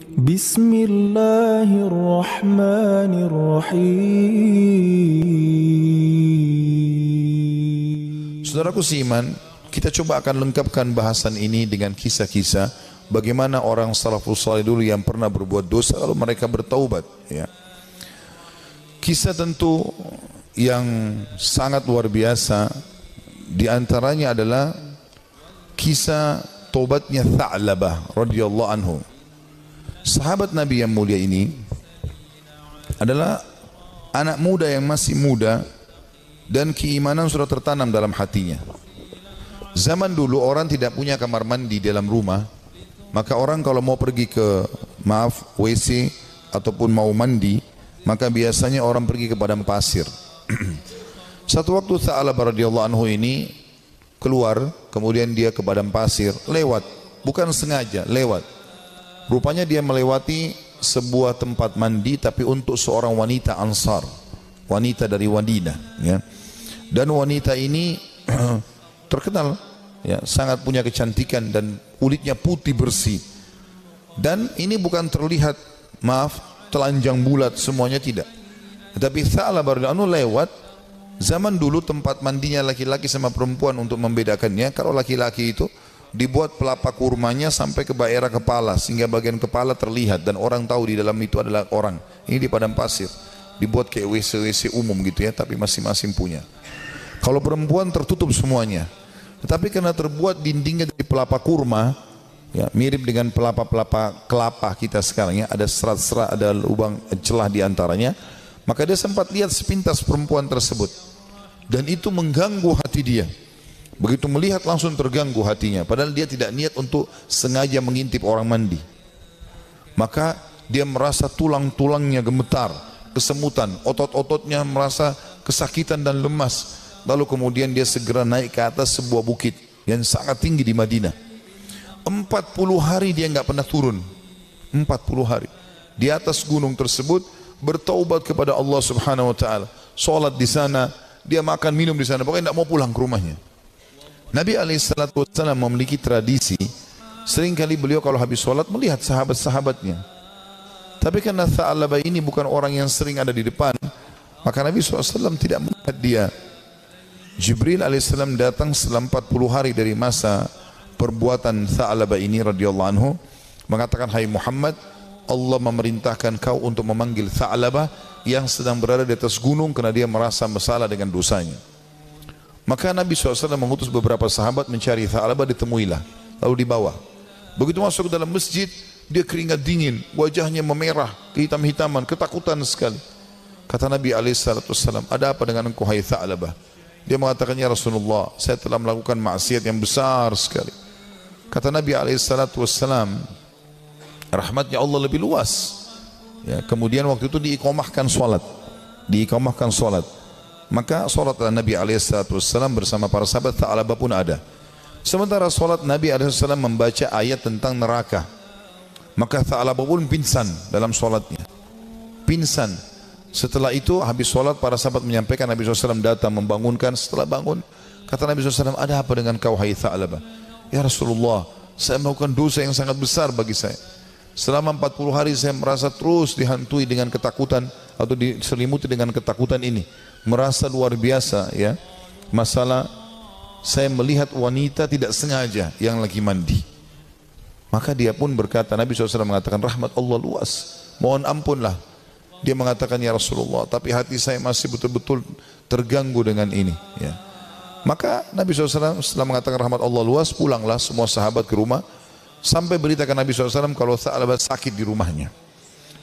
Bismillahirrahmanirrahim. Saudaraku seiman, kita coba akan lengkapkan bahasan ini dengan kisah-kisah bagaimana orang salafus saleh dulu yang pernah berbuat dosa lalu mereka bertaubat, ya. Kisah tentu yang sangat luar biasa, di antaranya adalah kisah taubatnya Tha'labah radhiyallahu anhu. Sahabat Nabi yang mulia ini adalah anak muda yang masih muda dan keimanan sudah tertanam dalam hatinya. Zaman dulu orang tidak punya kamar mandi dalam rumah, maka orang kalau mau pergi ke WC ataupun mau mandi, maka biasanya orang pergi ke padang pasir. Satu waktu Tha'labah radhiyallahu anhu ini keluar, kemudian dia ke padang pasir, lewat, bukan sengaja, lewat. Rupanya dia melewati sebuah tempat mandi tapi untuk seorang wanita Ansar, wanita dari Madinah, ya. Dan wanita ini terkenal, ya, sangat punya kecantikan dan kulitnya putih bersih. Dan ini bukan terlihat, telanjang bulat semuanya, tidak. Tetapi Tha'labah radhiyallahu anhu lewat. Zaman dulu tempat mandinya laki-laki sama perempuan untuk membedakannya, kalau laki-laki itu dibuat pelapa kurmanya sampai ke daerah kepala sehingga bagian kepala terlihat dan orang tahu di dalam itu adalah orang. Ini di padang pasir, dibuat kayak WC umum gitu, ya, tapi masing-masing punya. Kalau perempuan tertutup semuanya, tetapi karena terbuat dindingnya dari pelapa kurma, ya, mirip dengan pelapa-pelapa kelapa kita sekarang, ya, ada serat-serat, ada lubang celah di antaranya, maka dia sempat lihat sepintas perempuan tersebut dan itu mengganggu hati dia. Begitu melihat langsung terganggu hatinya, padahal dia tidak niat untuk sengaja mengintip orang mandi. Maka dia merasa tulang-tulangnya gemetar, kesemutan, otot-ototnya merasa kesakitan dan lemas. Lalu kemudian dia segera naik ke atas sebuah bukit yang sangat tinggi di Madinah. 40 hari dia nggak pernah turun. 40 hari di atas gunung tersebut bertaubat kepada Allah Subhanahu wa taala. Salat di sana, dia makan minum di sana, pokoknya tidak mau pulang ke rumahnya. Nabi SAW memiliki tradisi, seringkali beliau kalau habis sholat melihat sahabat-sahabatnya. Tapi karena Tha'labah ini bukan orang yang sering ada di depan, maka Nabi SAW tidak melihat dia. Jibril AS datang setelah 40 hari dari masa perbuatan Tha'labah ini radhiyallahu anhu, mengatakan, "Hai Muhammad, Allah memerintahkan kau untuk memanggil Tha'labah yang sedang berada di atas gunung karena dia merasa bersalah dengan dosanya." Maka Nabi SAW mengutus beberapa sahabat mencari Tha'labah, ditemuilah, lalu dibawa. Begitu masuk ke dalam masjid, dia keringat dingin, wajahnya memerah, kehitam-hitaman, ketakutan sekali. Kata Nabi SAW, "Ada apa dengan engkau, hai Tha'labah?" Dia mengatakan, "Ya Rasulullah, saya telah melakukan maksiat yang besar sekali." Kata Nabi SAW, rahmatnya Allah lebih luas, ya. Kemudian waktu itu diiqamahkan solat. Maka solat Nabi SAW bersama para sahabat Tha'labah pun ada. Sementara solat Nabi SAW membaca ayat tentang neraka, maka Tha'labah pun pingsan dalam solatnya. Pingsan. Setelah itu habis solat para sahabat menyampaikan, Nabi SAW datang membangunkan. Setelah bangun, kata Nabi SAW, "Ada apa dengan kau, hai Tha'labah?" "Ya Rasulullah, saya melakukan dosa yang sangat besar bagi saya. Selama 40 hari saya merasa terus dihantui dengan ketakutan atau diselimuti dengan ketakutan ini. Merasa luar biasa, ya. Masalah saya melihat wanita tidak sengaja yang lagi mandi." Maka dia pun berkata, Nabi SAW mengatakan, "Rahmat Allah luas, mohon ampunlah." Dia mengatakan, "Ya Rasulullah, tapi hati saya masih betul-betul terganggu dengan ini." Ya. Maka Nabi SAW setelah mengatakan rahmat Allah luas, pulanglah semua sahabat ke rumah sampai beritakan Nabi SAW kalau Tha'labah sakit di rumahnya.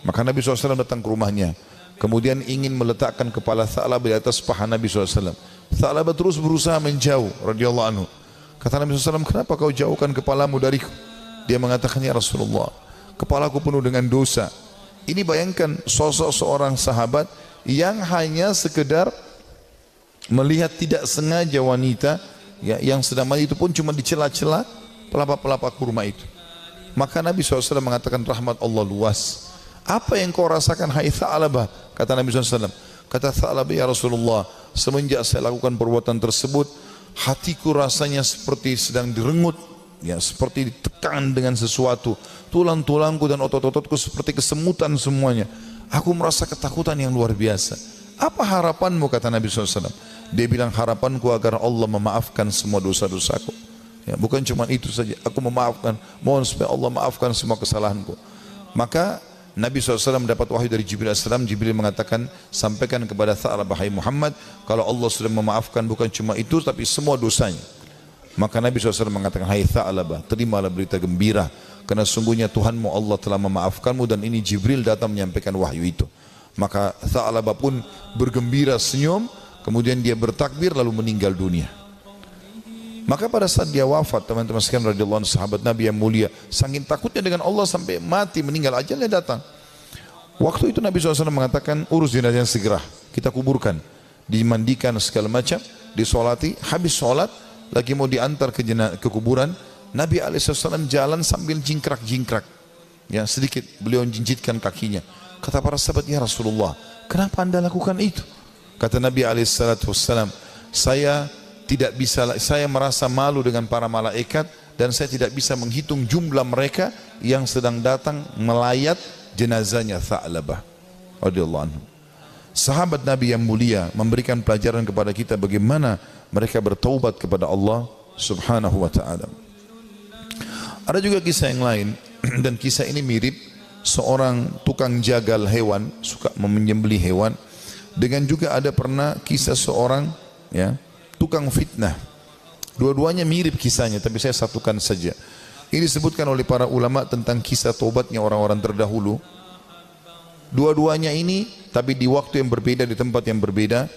Maka Nabi SAW datang ke rumahnya, kemudian ingin meletakkan kepala Tha'labah di atas paha Nabi SAW. Tha'labah terus berusaha menjauh radhiyallahu anhu. Kata Nabi SAW, "Kenapa kau jauhkan kepalamu dariku?" Dia mengatakan, "Ya Rasulullah, kepalaku penuh dengan dosa." Ini bayangkan sosok seorang sahabat yang hanya sekedar melihat tidak sengaja wanita, ya, yang sedang mandi, itu pun cuma di celah-celah pelapa-pelapa kurma itu. Maka Nabi SAW mengatakan rahmat Allah luas. "Apa yang kau rasakan, hai Tha'labah?" Kata Nabi SAW. Kata Tha'labah, "Ya Rasulullah, semenjak saya lakukan perbuatan tersebut, hatiku rasanya seperti sedang direngut ya seperti ditekan dengan sesuatu, tulang-tulangku dan otot-ototku seperti kesemutan semuanya. Aku merasa ketakutan yang luar biasa. Apa harapanmu, kata Nabi SAW? Dia bilang, harapanku agar Allah memaafkan semua dosa-dosaku. Ya, bukan cuma itu saja, aku memaafkan, mohon supaya Allah maafkan semua kesalahanku. Maka Nabi SAW mendapat wahyu dari Jibril AS. Jibril mengatakan, sampaikan kepada Tha'labah, hai Muhammad, kalau Allah sudah memaafkan bukan cuma itu tapi semua dosanya. Maka Nabi SAW mengatakan, hai Tha'labah, terimalah berita gembira, karena sungguhnya Tuhanmu Allah telah memaafkanmu, dan ini Jibril datang menyampaikan wahyu itu. Maka Tha'labah pun bergembira, senyum, kemudian dia bertakbir lalu meninggal dunia. Maka pada saat dia wafat, teman-teman sekalian radhiyallahu anhu, sahabat Nabi yang mulia, saking takutnya dengan Allah sampai mati, meninggal, ajalnya datang. Waktu itu Nabi SAW mengatakan, urus jenazahnya segera, kita kuburkan, dimandikan segala macam, disolati. Habis sholat lagi mau diantar ke kuburan, Nabi SAW jalan sambil jingkrak-jingkrak, ya sedikit beliau jinjitkan kakinya. Kata para sahabat, ya Rasulullah, kenapa anda lakukan itu? Kata Nabi SAW, saya merasa malu dengan para malaikat, dan saya tidak bisa menghitung jumlah mereka yang sedang datang melayat jenazahnya Tha'labah radhiyallahu anhu. Sahabat Nabi yang mulia memberikan pelajaran kepada kita bagaimana mereka bertaubat kepada Allah Subhanahu wa ta'ala. Ada juga kisah yang lain, dan kisah ini mirip seorang tukang jagal hewan, suka menyembelih hewan, dengan juga ada pernah kisah seorang, ya, tukang fitnah. Dua-duanya mirip kisahnya, tapi saya satukan saja. Ini disebutkan oleh para ulama tentang kisah tobatnya orang-orang terdahulu. Dua-duanya ini, tapi di waktu yang berbeda, di tempat yang berbeda,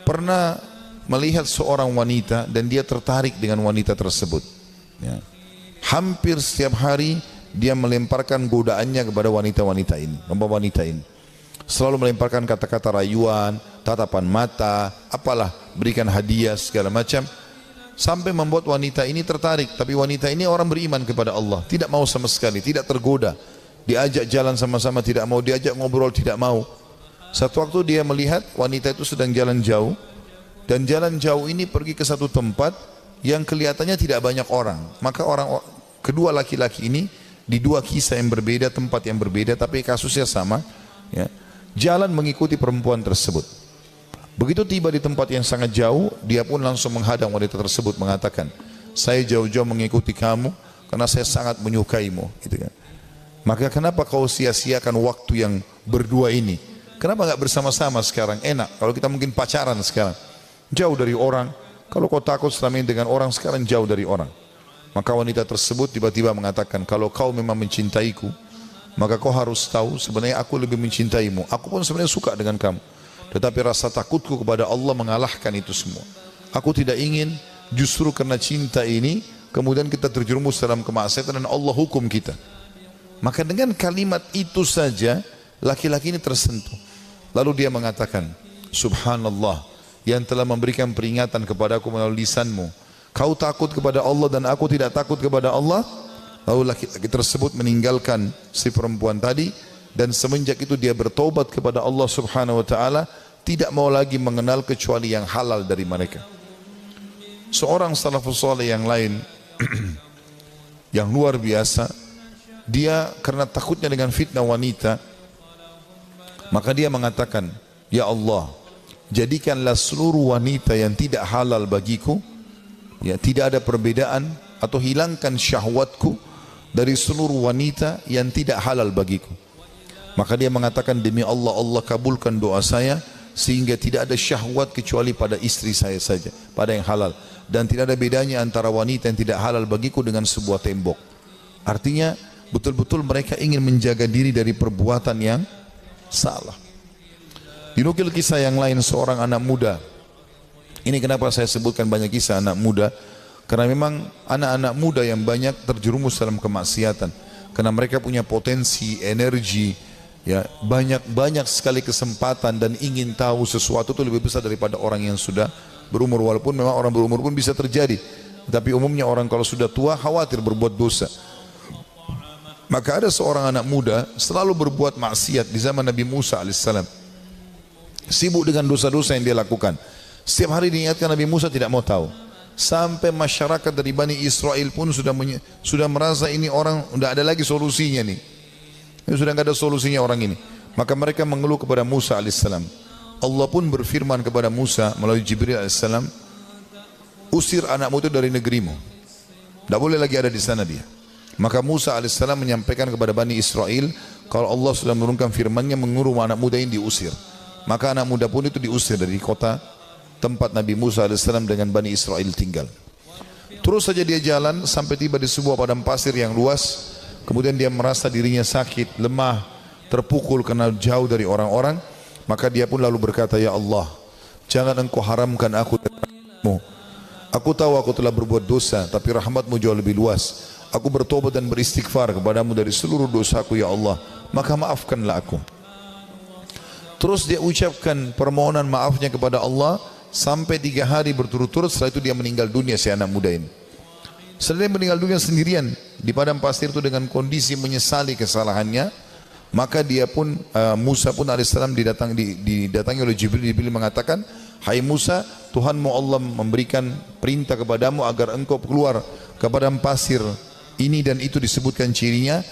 pernah melihat seorang wanita dan dia tertarik dengan wanita tersebut. Ya. Hampir setiap hari dia melemparkan godaannya kepada wanita-wanita ini. Selalu melemparkan kata-kata rayuan, tatapan mata, apalah, berikan hadiah segala macam, sampai membuat wanita ini tertarik. Tapi wanita ini orang beriman kepada Allah, tidak mau sama sekali, tidak tergoda. Diajak jalan sama-sama tidak mau, diajak ngobrol tidak mau. Satu waktu dia melihat wanita itu sedang jalan jauh, dan jalan jauh ini pergi ke satu tempat yang kelihatannya tidak banyak orang. Maka kedua laki-laki ini di dua kisah yang berbeda, tempat yang berbeda, tapi kasusnya sama, ya, jalan mengikuti perempuan tersebut. Begitu tiba di tempat yang sangat jauh, dia pun langsung menghadang wanita tersebut, mengatakan, saya jauh-jauh mengikuti kamu karena saya sangat menyukaimu, gitu kan. Maka kenapa kau sia-siakan waktu yang berdua ini? Kenapa nggak bersama-sama sekarang? Enak kalau kita mungkin pacaran sekarang, jauh dari orang. Kalau kau takut selama ini dengan orang, sekarang jauh dari orang. Maka wanita tersebut tiba-tiba mengatakan, kalau kau memang mencintaiku, maka kau harus tahu sebenarnya aku lebih mencintaimu. Aku pun sebenarnya suka dengan kamu, tetapi rasa takutku kepada Allah mengalahkan itu semua. Aku tidak ingin justru karena cinta ini kemudian kita terjerumus dalam kemaksiatan dan Allah hukum kita. Maka dengan kalimat itu saja laki-laki ini tersentuh. Lalu dia mengatakan, subhanallah, yang telah memberikan peringatan kepadaku melalui lisanmu. Kau takut kepada Allah dan aku tidak takut kepada Allah. Lalu laki-laki tersebut meninggalkan si perempuan tadi, dan semenjak itu dia bertobat kepada Allah Subhanahu wa taala, tidak mau lagi mengenal kecuali yang halal dari mereka. Seorang salafus saleh yang lain yang luar biasa, dia karena takutnya dengan fitnah wanita, maka dia mengatakan, ya Allah, jadikanlah seluruh wanita yang tidak halal bagiku, ya, tidak ada perbedaan, atau hilangkan syahwatku dari seluruh wanita yang tidak halal bagiku. Maka dia mengatakan, demi Allah, Allah kabulkan doa saya, sehingga tidak ada syahwat kecuali pada istri saya saja, pada yang halal, dan tidak ada bedanya antara wanita yang tidak halal bagiku dengan sebuah tembok. Artinya betul-betul mereka ingin menjaga diri dari perbuatan yang salah. Dinukil kisah yang lain, seorang anak muda. Ini kenapa saya sebutkan banyak kisah anak muda, karena memang anak-anak muda yang banyak terjerumus dalam kemaksiatan, karena mereka punya potensi, energi, ya, banyak sekali kesempatan, dan ingin tahu sesuatu itu lebih besar daripada orang yang sudah berumur. Walaupun memang orang berumur pun bisa terjadi, tapi umumnya orang kalau sudah tua khawatir berbuat dosa. Maka ada seorang anak muda selalu berbuat maksiat di zaman Nabi Musa alaihissalam, sibuk dengan dosa-dosa yang dia lakukan. Setiap hari diingatkan, Nabi Musa tidak mau tahu. Sampai masyarakat dari Bani Israel pun sudah merasa ini orang tidak ada lagi solusinya nih. Ini sudah nggak ada solusinya orang ini. Maka mereka mengeluh kepada Musa alaihissalam. Allah pun berfirman kepada Musa melalui Jibril alaihissalam, usir anakmu itu dari negerimu. Tidak boleh lagi ada di sana dia. Maka Musa alaihissalam menyampaikan kepada Bani Israel, kalau Allah sudah menurunkan firman-Nya menguruh anak muda ini diusir. Maka anak muda pun itu diusir dari kota tempat Nabi Musa alaihissalam dengan Bani Israel tinggal. Terus saja dia jalan sampai tiba di sebuah padang pasir yang luas. Kemudian dia merasa dirinya sakit, lemah, terpukul karena jauh dari orang-orang. Maka dia pun lalu berkata, ya Allah, jangan engkau haramkan aku dari rahmat-Mu. Aku tahu aku telah berbuat dosa, tapi rahmat-Mu jauh lebih luas. Aku bertobat dan beristighfar kepadamu dari seluruh dosaku ya Allah, maka maafkanlah aku. Terus dia ucapkan permohonan maafnya kepada Allah sampai 3 hari berturut-turut. Setelah itu dia meninggal dunia, si anak muda ini. Setelah dia meninggal dunia sendirian di padang pasir itu dengan kondisi menyesali kesalahannya, maka dia pun Musa pun alaihissalam didatangi oleh Jibril. Jibril mengatakan, hai Musa, Tuhanmu Allah memberikan perintah kepadamu agar engkau keluar ke padang pasir ini, dan itu disebutkan cirinya.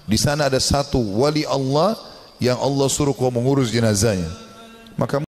Di sana ada satu wali Allah yang Allah suruh kau mengurus jenazahnya. Maka